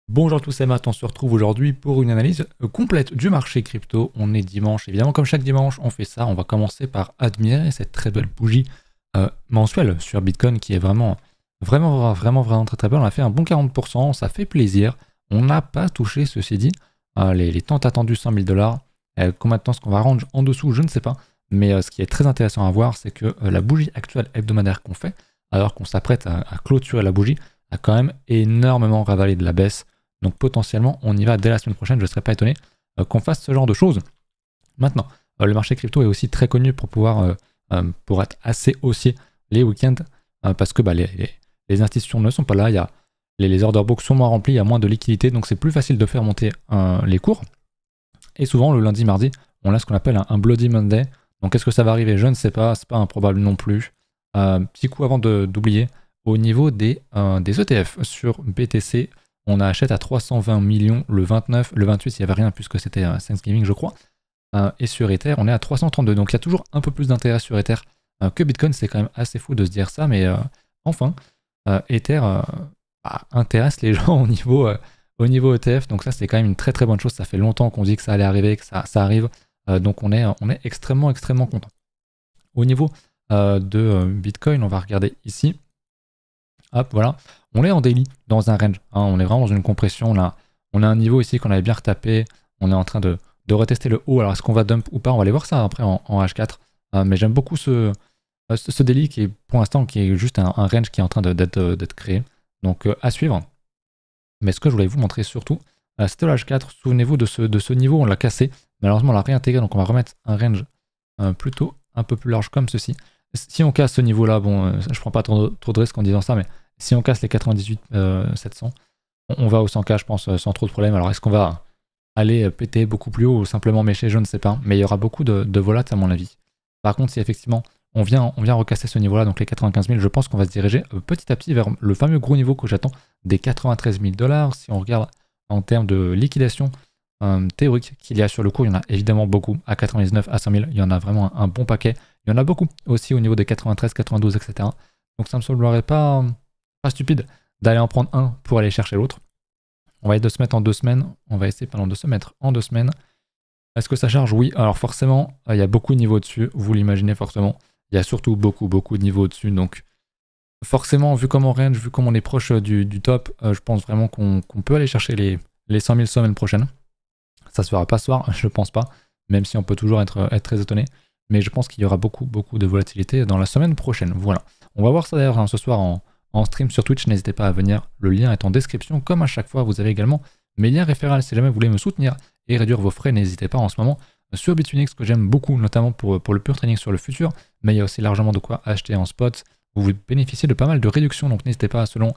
Bonjour à tous, c'est Matt, on se retrouve aujourd'hui pour une analyse complète du marché crypto. On est dimanche, évidemment comme chaque dimanche on fait ça. On va commencer par admirer cette très belle bougie mensuelle sur Bitcoin qui est vraiment très très belle. On a fait un bon 40%, ça fait plaisir. On n'a pas touché, ceci dit, les tant attendus 100 000 $. Combien de temps est-ce qu'on va rendre en dessous, je ne sais pas. Mais ce qui est très intéressant à voir, c'est que la bougie actuelle hebdomadaire qu'on fait, alors qu'on s'apprête à clôturer la bougie, a quand même énormément ravalé de la baisse. Donc potentiellement, on y va dès la semaine prochaine. Je ne serais pas étonné qu'on fasse ce genre de choses. Maintenant, le marché crypto est aussi très connu pour être assez haussier les week-ends parce que les institutions ne sont pas là. Les order books sont moins remplis, il y a moins de liquidité, donc c'est plus facile de faire monter les cours. Et souvent, le lundi, mardi, on a ce qu'on appelle un Bloody Monday. Donc est-ce que ça va arriver? Je ne sais pas, c'est pas improbable non plus. Petit coup avant d'oublier, au niveau des ETF sur BTC, on achète à 320 millions le 29, le 28 il n'y avait rien puisque c'était Thanksgiving je crois. Et sur Ether on est à 332, donc il y a toujours un peu plus d'intérêt sur Ether que Bitcoin. C'est quand même assez fou de se dire ça, mais enfin Ether intéresse les gens au niveau ETF, donc ça c'est quand même une très très bonne chose. Ça fait longtemps qu'on dit que ça allait arriver, que ça arrive, donc on est extrêmement content. Au niveau de Bitcoin, on va regarder ici. Hop, voilà. On est en daily, dans un range. Hein, on est vraiment dans une compression. Là. On a un niveau ici qu'on avait bien retapé. On est en train de retester le haut. Alors, est-ce qu'on va dump ou pas? On va aller voir ça après en H4. Mais j'aime beaucoup ce daily qui est, pour l'instant, qui est juste un range qui est en train d'être créé. Donc, à suivre. Mais ce que je voulais vous montrer surtout, c'était le H4. Souvenez-vous de ce niveau, on l'a cassé. Malheureusement, on l'a réintégré. Donc, on va remettre un range plutôt un peu plus large comme ceci. Si on casse ce niveau-là, bon, je prends pas trop de risques en disant ça, mais si on casse les 98 700, on va au 100K, je pense, sans trop de problème. Alors, est-ce qu'on va aller péter beaucoup plus haut ou simplement mécher? Je ne sais pas, mais il y aura beaucoup de volats à mon avis. Par contre, si effectivement on vient recasser ce niveau-là, donc les 95 000, je pense qu'on va se diriger petit à petit vers le fameux gros niveau que j'attends des 93 000 $. Si on regarde en termes de liquidation théorique qu'il y a sur le cours, il y en a évidemment beaucoup. À 99, à 100 000, il y en a vraiment un bon paquet. Il y en a beaucoup aussi au niveau des 93, 92, etc. Donc ça me semblerait pas stupide d'aller en prendre un pour aller chercher l'autre. On va essayer de se mettre en 2 semaines. On va essayer de se mettre en 2 semaines. Est-ce que ça charge? Oui. Alors forcément, il y a beaucoup de niveaux dessus. Vous l'imaginez forcément. Il y a surtout beaucoup de niveaux dessus. Donc forcément, vu comme on range, vu comme on est proche du top, je pense vraiment qu'on peut aller chercher les 100 000 semaine prochaine. Ça se fera pas ce soir, je pense pas. Même si on peut toujours être très étonné. Mais je pense qu'il y aura beaucoup de volatilité dans la semaine prochaine. Voilà. On va voir ça d'ailleurs ce soir en stream sur Twitch. N'hésitez pas à venir. Le lien est en description. Comme à chaque fois, vous avez également mes liens référents. Si jamais vous voulez me soutenir et réduire vos frais, n'hésitez pas en ce moment sur Bitfinex, que j'aime beaucoup, notamment pour le pur trading sur le futur. Mais il y a aussi largement de quoi acheter en spot. Vous bénéficiez de pas mal de réductions. Donc n'hésitez pas, selon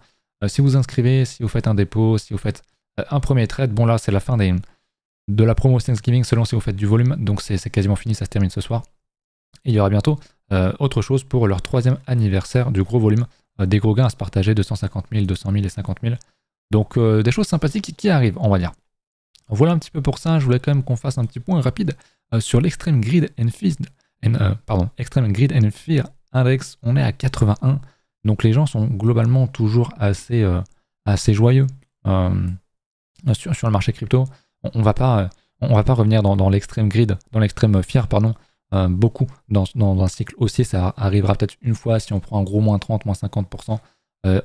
si vous inscrivez, si vous faites un dépôt, si vous faites un premier trade. Bon là, c'est la fin de la promo Thanksgiving, selon si vous faites du volume. Donc c'est quasiment fini, ça se termine ce soir. Et il y aura bientôt autre chose pour leur 3e anniversaire du gros volume. Des gros gains à se partager, 250 000, 200 000 et 50 000. Donc des choses sympathiques qui arrivent, on va dire. Voilà un petit peu pour ça. Je voulais quand même qu'on fasse un petit point rapide sur l'Extreme Greed and Fear Index. On est à 81. Donc les gens sont globalement toujours assez joyeux sur le marché crypto. On va pas revenir dans l'extrême greed, dans l'extrême fear, pardon, beaucoup dans un cycle haussier. Ça arrivera peut-être une fois si on prend un gros moins 30, moins 50%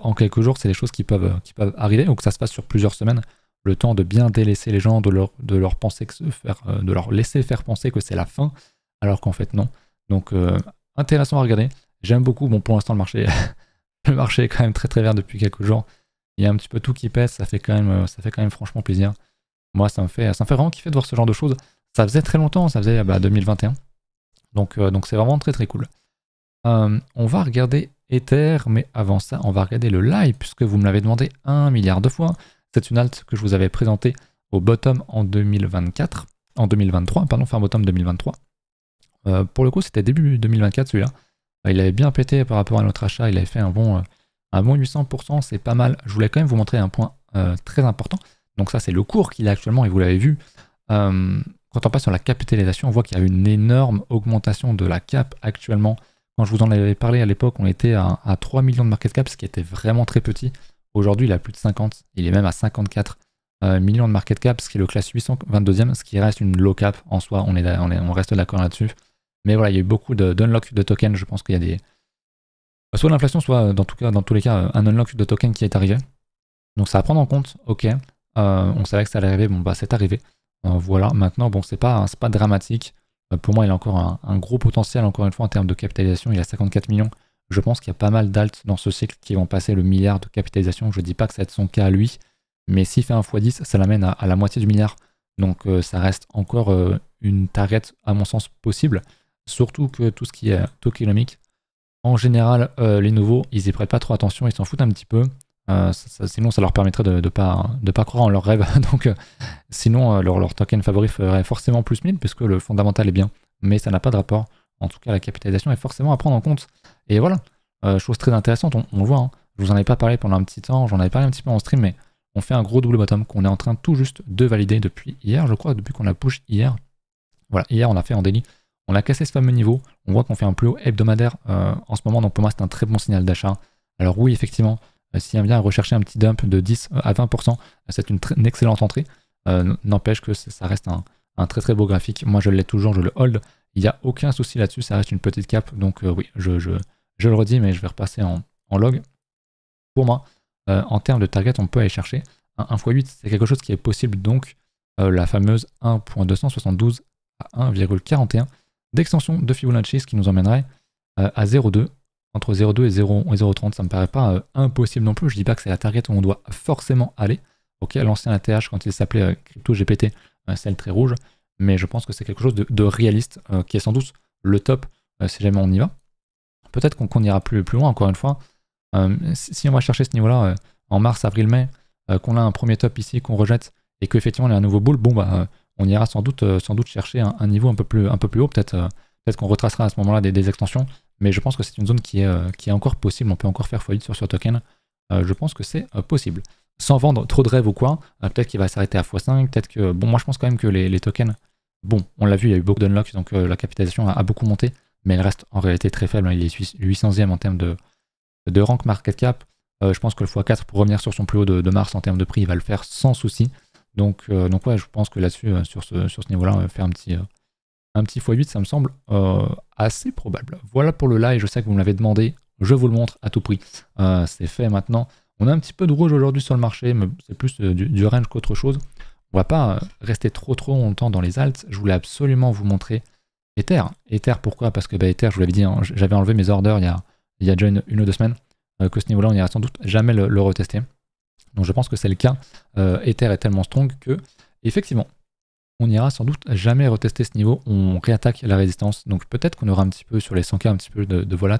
en quelques jours. C'est des choses qui peuvent arriver, ou que ça se passe sur plusieurs semaines. Le temps de bien délaisser les gens, de leur laisser faire penser que c'est la fin, alors qu'en fait non. Donc intéressant à regarder. J'aime beaucoup. Bon, pour l'instant le marché est quand même très vert depuis quelques jours. Il y a un petit peu tout qui pèse. Ça fait quand même franchement plaisir. Moi, ça me fait vraiment kiffer de voir ce genre de choses. Ça faisait très longtemps, ça faisait 2021. Donc c'est vraiment très cool. On va regarder Ether, mais avant ça, on va regarder le live, puisque vous me l'avez demandé 1 milliard de fois. C'est une alt que je vous avais présentée au bottom en 2023, pardon, fin bottom 2023. Pour le coup, c'était début 2024 celui-là. Il avait bien pété par rapport à notre achat, il avait fait un bon 800%, c'est pas mal. Je voulais quand même vous montrer un point très important. Donc ça, c'est le cours qu'il a actuellement, et vous l'avez vu. Quand on passe sur la capitalisation, on voit qu'il y a une énorme augmentation de la cap actuellement. Quand je vous en avais parlé à l'époque, on était à 3 millions de market cap, ce qui était vraiment très petit. Aujourd'hui, il a plus de 50, il est même à 54. millions de market cap, ce qui le classe 822e, ce qui reste une low cap en soi, on reste d'accord là-dessus. Mais voilà, il y a eu beaucoup d'unlock de tokens, je pense qu'il y a des... soit l'inflation, soit dans tous les cas, un unlock de tokens qui est arrivé. Donc ça à prendre en compte, ok. On savait que ça allait arriver, bon bah c'est arrivé. Voilà, maintenant, bon, c'est pas dramatique. Pour moi, il a encore un gros potentiel, encore une fois, en termes de capitalisation. Il a 54 millions. Je pense qu'il y a pas mal d'alts dans ce cycle qui vont passer le milliard de capitalisation. Je dis pas que ça va être son cas à lui, mais s'il fait un x10, ça l'amène à la moitié du milliard. Donc ça reste encore une target, à mon sens, possible. Surtout que tout ce qui est tokenomique, en général, les nouveaux, ils y prêtent pas trop attention, ils s'en foutent un petit peu. Sinon, ça leur permettrait de pas croire en leurs rêves. Donc, sinon, leur token favori ferait forcément plus 1000, puisque le fondamental est bien. Mais ça n'a pas de rapport. En tout cas, la capitalisation est forcément à prendre en compte. Et voilà, chose très intéressante, on le voit. Hein. Je vous en avais pas parlé pendant un petit temps, j'en avais parlé un petit peu en stream, mais on fait un gros double bottom qu'on est en train tout juste de valider depuis hier, je crois, depuis qu'on a push hier. Voilà, hier, on a fait en daily. On a cassé ce fameux niveau. On voit qu'on fait un plus haut hebdomadaire en ce moment. Donc, pour moi, c'est un très bon signal d'achat. Alors, oui, effectivement. Si on vient rechercher un petit dump de 10 à 20%, c'est une excellente entrée. N'empêche que ça reste un très très beau graphique. Moi je l'ai toujours, je le hold. Il n'y a aucun souci là-dessus, ça reste une petite cap. Donc oui, je le redis, mais je vais repasser en log. Pour moi, en termes de target, on peut aller chercher un x8, c'est quelque chose qui est possible. Donc la fameuse 1.272 à 1,41 d'extension de Fibonacci, ce qui nous emmènerait à 0,2. Entre 0,2 et 0,30, ça me paraît pas impossible non plus. Je dis pas que c'est la target où on doit forcément aller. Ok, l'ancien ATH, quand il s'appelait Crypto GPT, c'est le trait rouge. Mais je pense que c'est quelque chose de réaliste, qui est sans doute le top si jamais on y va. Peut-être qu'on ira plus loin, encore une fois. Si on va chercher ce niveau-là en mars, avril, mai, qu'on a un premier top ici, qu'on rejette, et qu'effectivement on a un nouveau bull, bon bah on ira sans doute chercher un niveau un peu plus haut. Peut-être qu'on retracera à ce moment-là des extensions. Mais je pense que c'est une zone qui est encore possible, on peut encore faire x8 sur ce token. Je pense que c'est possible. Sans vendre trop de rêves ou quoi, peut-être qu'il va s'arrêter à x5, peut-être que... Bon, moi je pense quand même que les tokens, bon, on l'a vu, il y a eu beaucoup d'unlocks, donc la capitalisation a beaucoup monté, mais elle reste en réalité très faible, hein, il est 800e en termes de rank market cap. Je pense que le x4 pour revenir sur son plus haut de mars en termes de prix, il va le faire sans souci. Donc ouais, je pense que là-dessus, sur ce niveau-là, faire un petit x8, ça me semble assez probable. Voilà pour le live, je sais que vous me l'avez demandé, je vous le montre à tout prix. C'est fait maintenant. On a un petit peu de rouge aujourd'hui sur le marché, mais c'est plus du range qu'autre chose. On va pas rester trop longtemps dans les alts. Je voulais absolument vous montrer Ether. Ether, pourquoi? Parce que Ether, je vous l'avais dit, hein, j'avais enlevé mes orders il y a déjà une ou deux semaines, que ce niveau-là, on n'ira sans doute jamais le retester. Donc je pense que c'est le cas. Ether est tellement strong que, effectivement, on n'ira sans doute jamais retester ce niveau, on réattaque la résistance, donc peut-être qu'on aura un petit peu sur les 100K un petit peu de volat,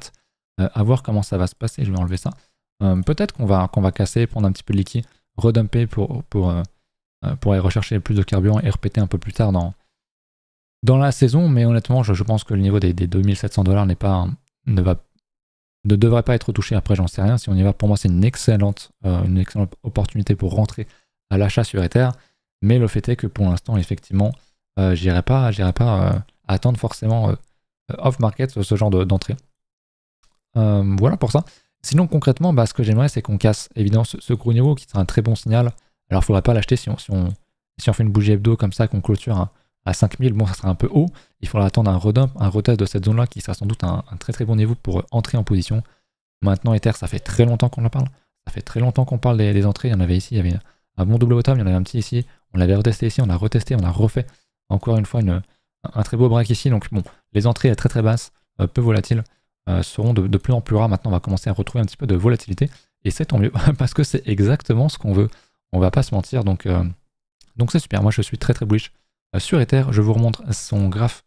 à voir comment ça va se passer, je vais enlever ça. Peut-être qu'on va casser, prendre un petit peu de liquide, redumper pour aller rechercher plus de carburant et repéter un peu plus tard dans la saison, mais honnêtement je pense que le niveau des 2700 $ ne devrait pas être touché. Après j'en sais rien, si on y va, pour moi c'est une excellente opportunité pour rentrer à l'achat sur Ether. Mais le fait est que pour l'instant, effectivement, j'irai pas attendre forcément off-market ce genre d'entrée. Voilà pour ça. Sinon, concrètement, ce que j'aimerais, c'est qu'on casse évidemment ce gros niveau qui sera un très bon signal. Alors, il ne faudrait pas l'acheter si on fait une bougie hebdo comme ça, qu'on clôture à 5000. Bon, ça sera un peu haut. Il faudra attendre un redump, un retest de cette zone-là qui sera sans doute un très très bon niveau pour entrer en position. Maintenant, Ether, ça fait très longtemps qu'on en parle. Ça fait très longtemps qu'on parle des entrées. Il y en avait ici, il y avait un bon double bottom, il y en avait un petit ici. On l'avait retesté ici, on a retesté, on a refait encore une fois un très beau break ici. Donc bon, les entrées très très basses, peu volatiles, seront de plus en plus rares. Maintenant, on va commencer à retrouver un petit peu de volatilité. Et c'est tant mieux, parce que c'est exactement ce qu'on veut. On va pas se mentir, donc c'est super. Moi, je suis très très bullish sur Ether. Je vous remontre son graphe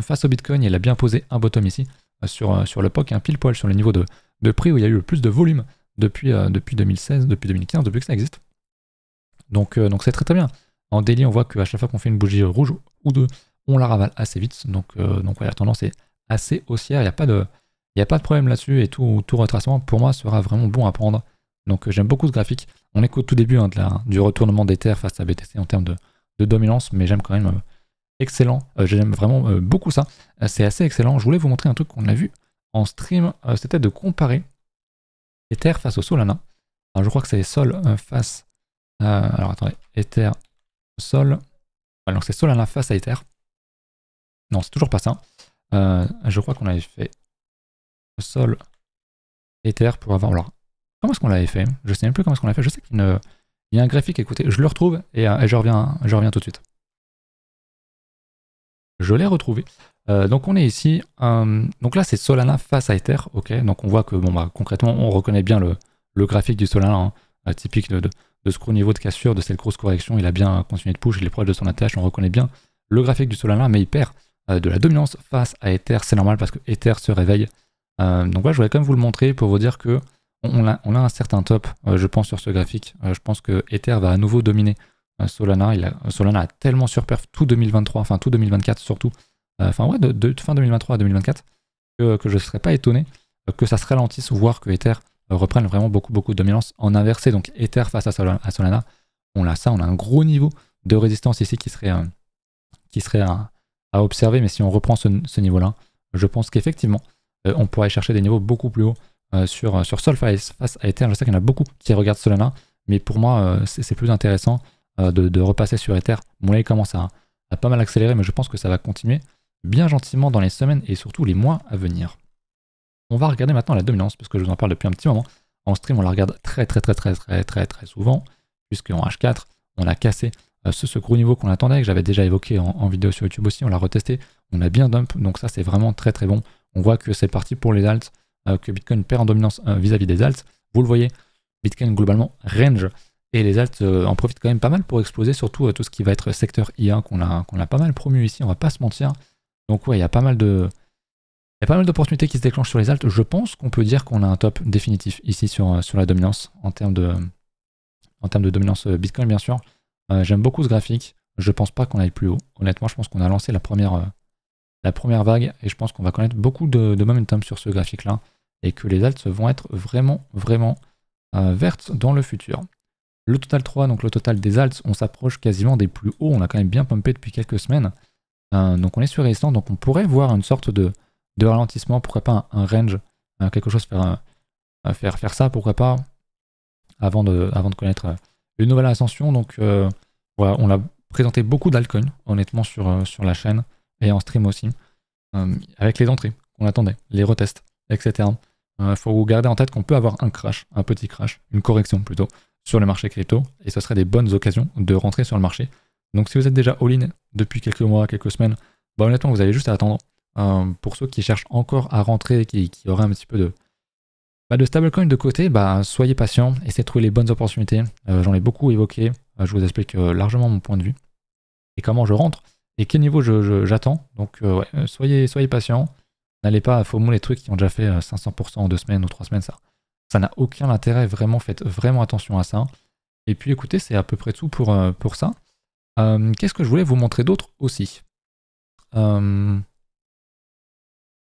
face au Bitcoin. Il a bien posé un bottom ici, sur le POC, pile poil sur le niveau de prix où il y a eu le plus de volume depuis 2016, depuis 2015, depuis que ça existe. Donc c'est très très bien. En daily, on voit qu'à chaque fois qu'on fait une bougie rouge ou deux, on la ravale assez vite. Donc ouais, la tendance est assez haussière. Il n'y a pas de problème là-dessus et tout retracement pour moi sera vraiment bon à prendre. Donc j'aime beaucoup ce graphique. On est qu'au tout début du retournement d'Ether face à BTC en termes de dominance, mais j'aime quand même excellent. J'aime vraiment beaucoup ça. C'est assez excellent. Je voulais vous montrer un truc qu'on a vu en stream. C'était de comparer Ether face au Solana. Alors je crois que c'est Sol face Alors attendez, Ether, Sol. Ouais, donc c'est Solana face à Ether. Non, c'est toujours pas ça. Je crois qu'on avait fait Sol, Ether pour avoir. Alors, comment est-ce qu'on l'avait fait? Je sais même plus comment est-ce qu'on l'a fait. Je sais qu'il y a un graphique, écoutez, je le retrouve et je reviens tout de suite. Je l'ai retrouvé. Donc on est ici. Donc là, c'est Solana face à Ether. Ok. Donc on voit que bon, bah, concrètement, on reconnaît bien le graphique du Solana, hein, typique de ce gros niveau de cassure, de cette grosse correction. Il a bien continué de push. Il est proche de son ATH. On reconnaît bien le graphique du Solana, mais il perd de la dominance face à Ether. C'est normal parce que Ether se réveille. Donc là, je voulais quand même vous le montrer pour vous dire que on a un certain top, je pense, sur ce graphique. Je pense que Ether va à nouveau dominer Solana. Solana a tellement surperf tout 2023, enfin tout 2024 surtout. Enfin ouais, de fin 2023 à 2024, que je ne serais pas étonné que ça se ralentisse, voire que Ether reprenne vraiment beaucoup de dominance en inversé. Donc Ether face à Solana, on a un gros niveau de résistance ici qui serait à observer. Mais si on reprend ce niveau-là, je pense qu'effectivement, on pourrait chercher des niveaux beaucoup plus hauts sur Sol face à Ether. Je sais qu'il y en a beaucoup qui regardent Solana, mais pour moi, c'est plus intéressant de repasser sur Ether. Bon là, il commence à pas mal accélérer, mais je pense que ça va continuer bien gentiment dans les semaines et surtout les mois à venir. On va regarder maintenant la dominance, parce que je vous en parle depuis un petit moment. En stream, on la regarde très souvent, puisque en H4, on a cassé ce gros niveau qu'on attendait, que j'avais déjà évoqué en vidéo sur YouTube aussi. On l'a retesté, on a bien dump, donc ça c'est vraiment très bon. On voit que c'est parti pour les alts, que Bitcoin perd en dominance vis-à-vis des alts. Vous le voyez, Bitcoin globalement range, et les alts en profitent quand même pas mal pour exploser, surtout tout ce qui va être secteur IA qu'on a pas mal promu ici, on va pas se mentir. Donc ouais, il y a pas mal d'opportunités qui se déclenchent sur les alts. Je pense qu'on peut dire qu'on a un top définitif ici sur la dominance, en termes de dominance Bitcoin bien sûr. J'aime beaucoup ce graphique, je pense pas qu'on aille plus haut. Honnêtement, je pense qu'on a lancé la première vague, et je pense qu'on va connaître beaucoup de momentum sur ce graphique-là, et que les alts vont être vraiment vertes dans le futur. Le total 3, donc le total des alts, on s'approche quasiment des plus hauts, on a quand même bien pumpé depuis quelques semaines. Donc on est sur résistance, donc on pourrait voir une sorte de ralentissement, pourquoi pas un range, quelque chose faire ça, pourquoi pas, avant de connaître une nouvelle ascension. Donc voilà, on a présenté beaucoup d'altcoins, honnêtement, sur la chaîne et en stream aussi, avec les entrées qu'on attendait, les retests, etc. Faut vous garder en tête qu'on peut avoir un crash, un petit crash, une correction plutôt, sur le marché crypto, et ce serait des bonnes occasions de rentrer sur le marché. Donc si vous êtes déjà all-in depuis quelques mois, quelques semaines, bah honnêtement vous avez juste à attendre. Pour ceux qui cherchent encore à rentrer, qui auraient un petit peu de stablecoin de côté, bah soyez patients, essayez de trouver les bonnes opportunités. J'en ai beaucoup évoqué, je vous explique largement mon point de vue et comment je rentre et quel niveau j'attends. Donc ouais, soyez patients, n'allez pas à FOMO les trucs qui ont déjà fait 500% en 2 semaines ou 3 semaines, ça n'a aucun intérêt, vraiment, faites vraiment attention à ça. Et puis écoutez, c'est à peu près tout pour ça. Qu'est-ce que je voulais vous montrer d'autre aussi?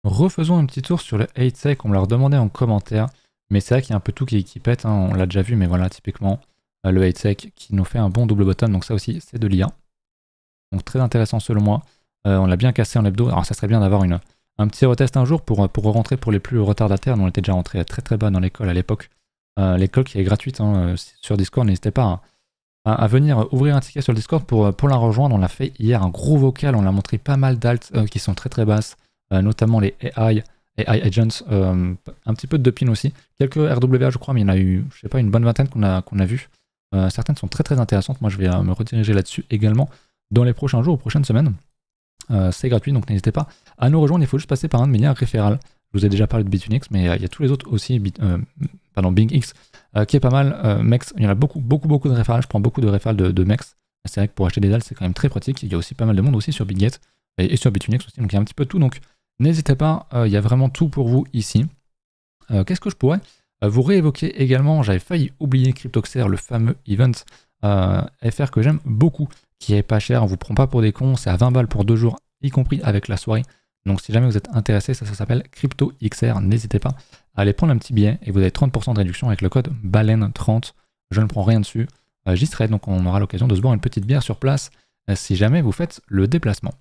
Refaisons un petit tour sur le 8sec, on me l'a redemandé en commentaire, mais c'est vrai qu'il y a un peu tout qui pète, hein, on l'a déjà vu, mais voilà, typiquement, le 8sec qui nous fait un bon double bottom, donc ça aussi, c'est de l'IA. Donc très intéressant selon moi. On l'a bien cassé en hebdo, alors ça serait bien d'avoir un petit retest un jour pour rentrer pour les plus retardataires. On était déjà rentré très bas dans l'école à l'époque. L'école qui est gratuite hein, sur Discord, n'hésitez pas à venir ouvrir un ticket sur le Discord pour la rejoindre. On l'a fait hier, un gros vocal, on a montré pas mal d'alts qui sont très basses, notamment les AI agents, un petit peu de pin aussi, quelques RWA je crois, mais il y en a eu, je sais pas, une bonne vingtaine qu'on a vu. Certaines sont très intéressantes, moi je vais me rediriger là-dessus également dans les prochains jours ou prochaines semaines. C'est gratuit, donc n'hésitez pas à nous rejoindre, il faut juste passer par un de mes liens référals. Je vous ai déjà parlé de BitUnix, mais il y a tous les autres aussi, BingX, qui est pas mal. Mex, il y en a beaucoup de référals, je prends beaucoup de référals de Mex. C'est vrai que pour acheter des alts, c'est quand même très pratique. Il y a aussi pas mal de monde aussi sur BitGet et sur BitUnix aussi, donc il y a un petit peu de tout. Donc n'hésitez pas, il y a vraiment tout pour vous ici. Qu'est-ce que je pourrais vous réévoquer également? J'avais failli oublier CryptoXer, le fameux event FR que j'aime beaucoup, qui est pas cher, on vous prend pas pour des cons, c'est à 20 balles pour 2 jours, y compris avec la soirée. Donc si jamais vous êtes intéressé, ça s'appelle CryptoXR, n'hésitez pas à aller prendre un petit billet et vous avez 30% de réduction avec le code BALEN30. Je ne prends rien dessus, j'y serai, donc on aura l'occasion de se boire une petite bière sur place si jamais vous faites le déplacement.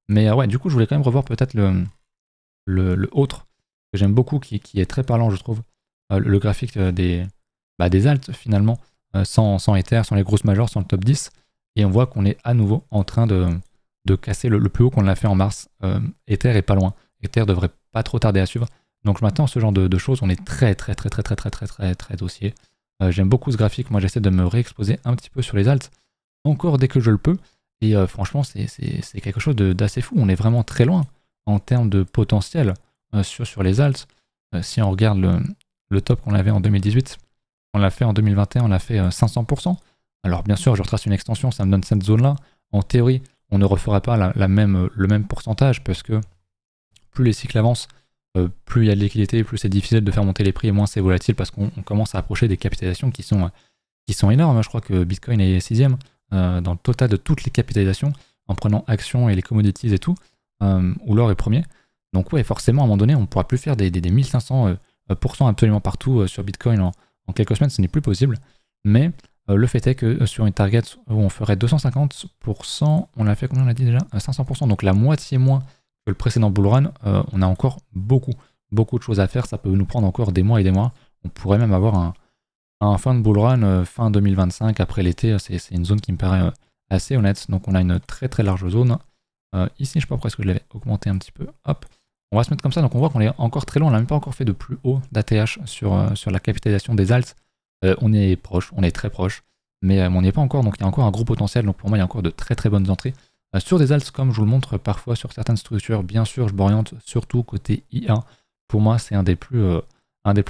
Mais ouais, du coup je voulais quand même revoir peut-être le autre que j'aime beaucoup, qui est très parlant je trouve, le graphique des alts finalement. sans Ether, sans les grosses majors, sans le top 10. Et on voit qu'on est à nouveau en train de casser le plus haut qu'on l'a fait en mars. Ether est pas loin. Ether devrait pas trop tarder à suivre. Donc je m'attends à ce genre de choses. On est très dossier. J'aime beaucoup ce graphique. Moi j'essaie de me réexposer un petit peu sur les alts. Encore dès que je le peux. Et franchement c'est quelque chose d'assez fou. On est vraiment très loin en termes de potentiel sur les alts. Si on regarde le top qu'on avait en 2018, on l'a fait en 2021, on a fait 500%. Alors bien sûr, je retrace une extension, ça me donne cette zone-là. En théorie, on ne refera pas le même pourcentage parce que plus les cycles avancent, plus il y a de liquidité, plus c'est difficile de faire monter les prix et moins c'est volatile parce qu'on commence à approcher des capitalisations qui sont énormes. Je crois que Bitcoin est 6ème dans le total de toutes les capitalisations en prenant actions et les commodities et tout, où l'or est premier. Donc ouais, forcément, à un moment donné, on ne pourra plus faire des 1500% absolument partout sur Bitcoin en quelques semaines, ce n'est plus possible. Mais le fait est que sur une target où on ferait 250%, on l'a fait combien on l'a dit déjà 500%, donc la moitié moins que le précédent bullrun, on a encore beaucoup de choses à faire, ça peut nous prendre encore des mois et des mois. On pourrait même avoir un fin de bullrun fin 2025, après l'été, c'est une zone qui me paraît assez honnête, donc on a une très large zone. Ici, je sais pas pourquoi est-ce que je l'avais augmenté un petit peu, hop. On va se mettre comme ça, donc on voit qu'on est encore très loin, on n'a même pas encore fait de plus haut d'ATH sur la capitalisation des alts. On est proche, on est très proche, mais on n'y est pas encore, donc il y a encore un gros potentiel, donc pour moi il y a encore de très bonnes entrées. Sur des alts, comme je vous le montre parfois sur certaines structures, bien sûr je m'oriente surtout côté IA. Pour moi c'est un des plus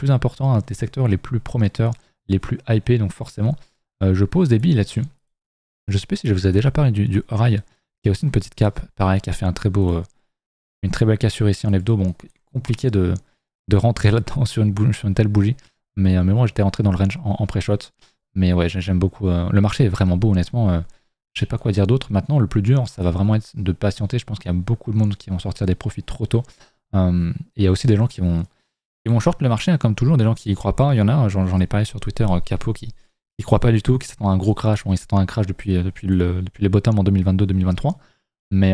importants, un des secteurs les plus prometteurs, les plus hypés, donc forcément je pose des billes là-dessus. Je sais pas si je vous ai déjà parlé du Rai, qui a aussi une petite cape, pareil, qui a fait une très belle cassure ici en hebdo, bon compliqué de rentrer là-dedans sur une telle bougie, mais moi j'étais rentré dans le range en pré-shot, mais ouais j'aime beaucoup, le marché est vraiment beau honnêtement, je sais pas quoi dire d'autre. Maintenant le plus dur ça va vraiment être de patienter, je pense qu'il y a beaucoup de monde qui vont sortir des profits trop tôt, et il y a aussi des gens qui vont short le marché, hein, comme toujours, des gens qui y croient pas, il y en a, j'en ai parlé sur Twitter, Capo qui croit pas du tout, qui s'attend à un gros crash, bon il s'attend à un crash depuis les bottoms en 2022-2023, mais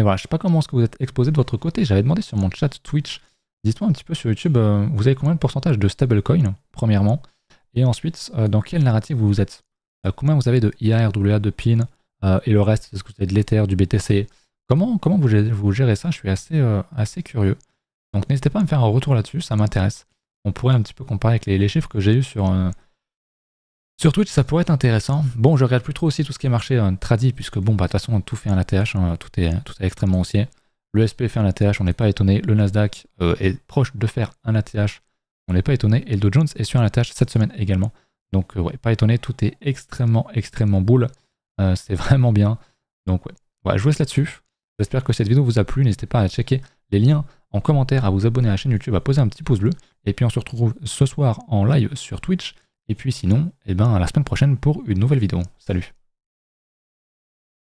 voilà, je sais pas comment est-ce que vous êtes exposé de votre côté. J'avais demandé sur mon chat Twitch, dites-moi un petit peu sur YouTube, vous avez combien de pourcentage de stablecoin, premièrement, et ensuite, dans quelle narrative vous êtes, combien vous avez de IA, RWA, de PIN, et le reste, est-ce que vous avez de l'Ether, du BTC, comment vous gérez ça? Je suis assez curieux. Donc n'hésitez pas à me faire un retour là-dessus, ça m'intéresse. On pourrait un petit peu comparer avec les chiffres que j'ai eu sur Twitch, ça pourrait être intéressant. Bon, je regarde plus trop aussi tout ce qui est marché tradi, puisque bon, bah de toute façon, tout fait un ATH, hein, tout est extrêmement haussier. Le SP fait un ATH, on n'est pas étonné. Le Nasdaq est proche de faire un ATH, on n'est pas étonné. Et le Dow Jones est sur un ATH cette semaine également. Donc ouais, pas étonné, tout est extrêmement bull. C'est vraiment bien. Donc ouais, voilà, je vous laisse là-dessus. J'espère que cette vidéo vous a plu. N'hésitez pas à checker les liens en commentaire, à vous abonner à la chaîne YouTube, à poser un petit pouce bleu. Et puis on se retrouve ce soir en live sur Twitch. Et puis sinon, eh ben, à la semaine prochaine pour une nouvelle vidéo. Salut!